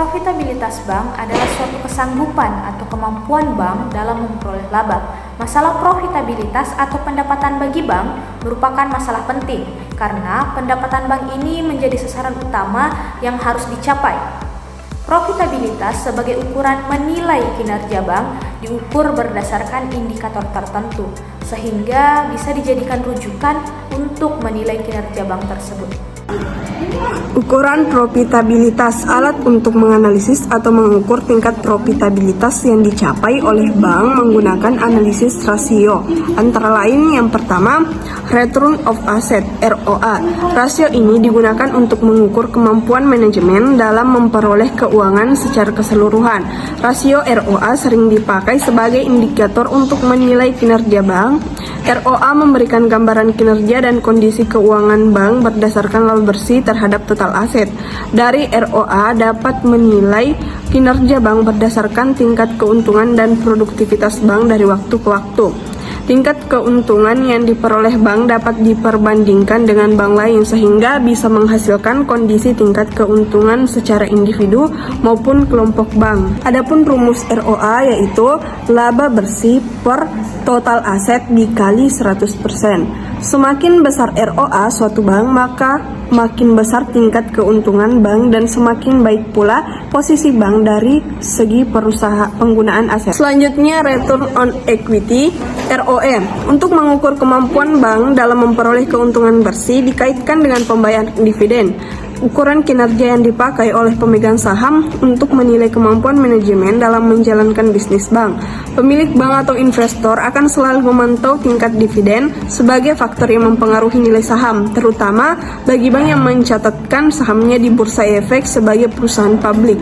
Profitabilitas bank adalah suatu kesanggupan atau kemampuan bank dalam memperoleh laba. Masalah profitabilitas atau pendapatan bagi bank merupakan masalah penting karena pendapatan bank ini menjadi sasaran utama yang harus dicapai. Profitabilitas sebagai ukuran menilai kinerja bank diukur berdasarkan indikator tertentu, sehingga bisa dijadikan rujukan untuk menilai kinerja bank tersebut. Ukuran profitabilitas alat untuk menganalisis atau mengukur tingkat profitabilitas yang dicapai oleh bank menggunakan analisis rasio. Antara lain yang pertama, Return of Asset (ROA). Rasio ini digunakan untuk mengukur kemampuan manajemen dalam memperoleh keuangan secara keseluruhan. Rasio ROA sering dipakai sebagai indikator untuk menilai kinerja bank. ROA memberikan gambaran kinerja dan kondisi keuangan bank berdasarkan laba bersih terhadap total aset. Dari ROA dapat menilai kinerja bank berdasarkan tingkat keuntungan dan produktivitas bank dari waktu ke waktu. Tingkat keuntungan yang diperoleh bank dapat diperbandingkan dengan bank lain sehingga bisa menghasilkan kondisi tingkat keuntungan secara individu maupun kelompok bank. Adapun rumus ROA yaitu laba bersih per total aset dikali 100%. Semakin besar ROA suatu bank, maka makin besar tingkat keuntungan bank dan semakin baik pula posisi bank dari segi penggunaan aset. Selanjutnya, Return on Equity (ROE). Untuk mengukur kemampuan bank dalam memperoleh keuntungan bersih dikaitkan dengan pembayaran dividen. Ukuran kinerja yang dipakai oleh pemegang saham untuk menilai kemampuan manajemen dalam menjalankan bisnis bank. Pemilik bank atau investor akan selalu memantau tingkat dividen sebagai faktor yang mempengaruhi nilai saham, terutama bagi bank yang mencatatkan sahamnya di Bursa Efek sebagai perusahaan publik.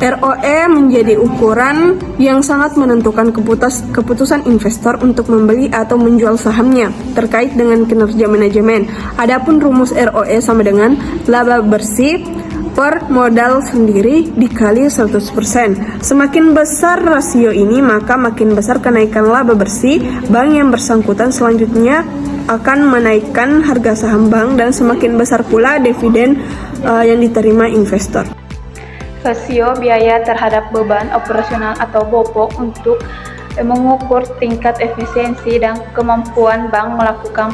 ROE menjadi ukuran yang sangat menentukan keputusan investor untuk membeli atau menjual sahamnya terkait dengan kinerja manajemen. Adapun rumus ROE sama dengan laba bersih per modal sendiri dikali 100%. Semakin besar rasio ini, maka makin besar kenaikan laba bersih bank yang bersangkutan. Selanjutnya akan menaikkan harga saham bank dan semakin besar pula dividen yang diterima investor. Rasio biaya terhadap beban operasional atau BOPO untuk mengukur tingkat efisiensi dan kemampuan bank melakukan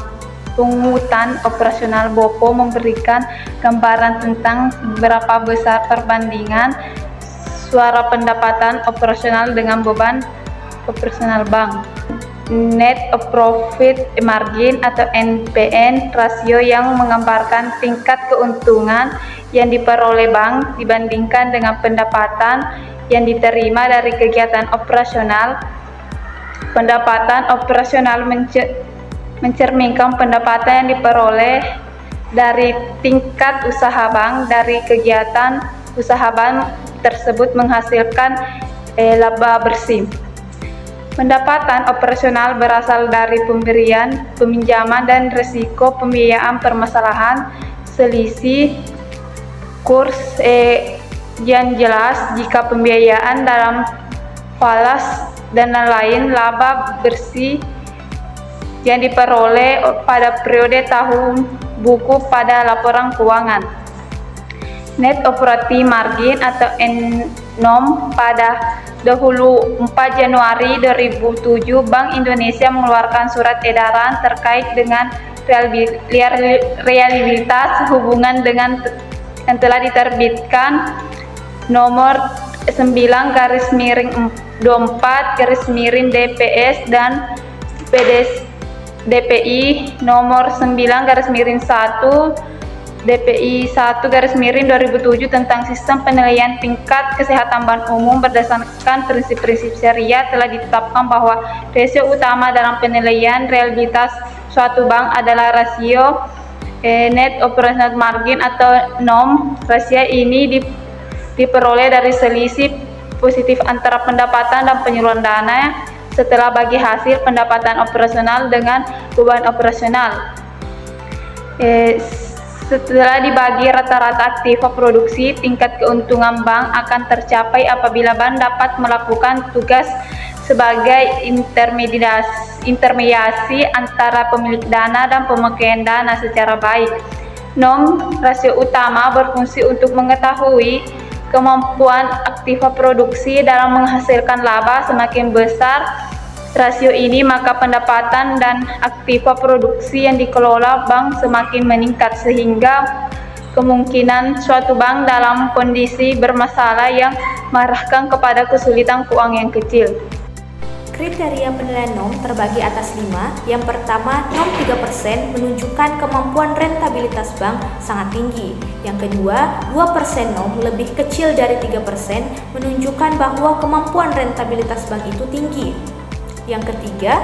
pungutan operasional. BOPO memberikan gambaran tentang berapa besar perbandingan suara pendapatan operasional dengan beban operasional bank. Net Profit Margin atau NPN, rasio yang menggambarkan tingkat keuntungan yang diperoleh bank dibandingkan dengan pendapatan yang diterima dari kegiatan operasional. Pendapatan operasional mencerminkan pendapatan yang diperoleh dari tingkat usaha bank dari kegiatan usaha bank tersebut menghasilkan laba bersih. Pendapatan operasional berasal dari pemberian, peminjaman, dan risiko pembiayaan permasalahan selisih kurs yang jelas. Jika pembiayaan dalam falas dan lain, laba bersih yang diperoleh pada periode tahun buku pada laporan keuangan. Net Operating Margin atau NOM. Pada 24 Januari 2007, Bank Indonesia mengeluarkan surat edaran terkait dengan realitas hubungan dengan yang telah diterbitkan nomor 9/24/DPS dan DPI nomor 9/1 DPI 1/2007 tentang sistem penilaian tingkat kesehatan bank umum. Berdasarkan prinsip-prinsip syariah telah ditetapkan bahwa rasio utama dalam penilaian realitas suatu bank adalah rasio Net Operating Margin atau NOM. Rasio ini diperoleh dari selisih positif antara pendapatan dan penyaluran dana setelah bagi hasil pendapatan operasional dengan beban operasional. Setelah dibagi rata-rata aktiva produksi, tingkat keuntungan bank akan tercapai apabila bank dapat melakukan tugas sebagai intermediasi antara pemilik dana dan pemakaian dana secara baik. NOM, rasio utama, berfungsi untuk mengetahui kemampuan aktiva produksi dalam menghasilkan laba semakin besar rasio ini, maka pendapatan dan aktiva produksi yang dikelola bank semakin meningkat, sehingga kemungkinan suatu bank dalam kondisi bermasalah yang mengarahkan kepada kesulitan keuangan yang kecil. Kriteria penilaian NOM terbagi atas 5. Yang pertama, NOM 3% menunjukkan kemampuan rentabilitas bank sangat tinggi. Yang kedua, 2% NOM lebih kecil dari 3% menunjukkan bahwa kemampuan rentabilitas bank itu tinggi. Yang ketiga,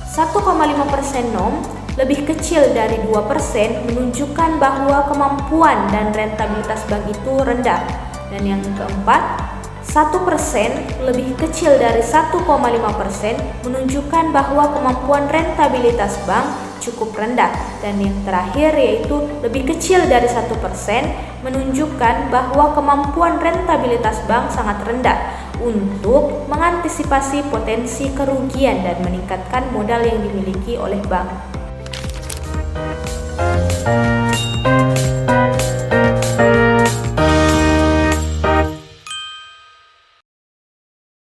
1,5% NOM lebih kecil dari 2% menunjukkan bahwa kemampuan dan rentabilitas bank itu rendah. Dan yang keempat, 1% lebih kecil dari 1,5% menunjukkan bahwa kemampuan rentabilitas bank cukup rendah. Dan yang terakhir yaitu lebih kecil dari 1% menunjukkan bahwa kemampuan rentabilitas bank sangat rendah untuk mengantisipasi potensi kerugian dan meningkatkan modal yang dimiliki oleh bank.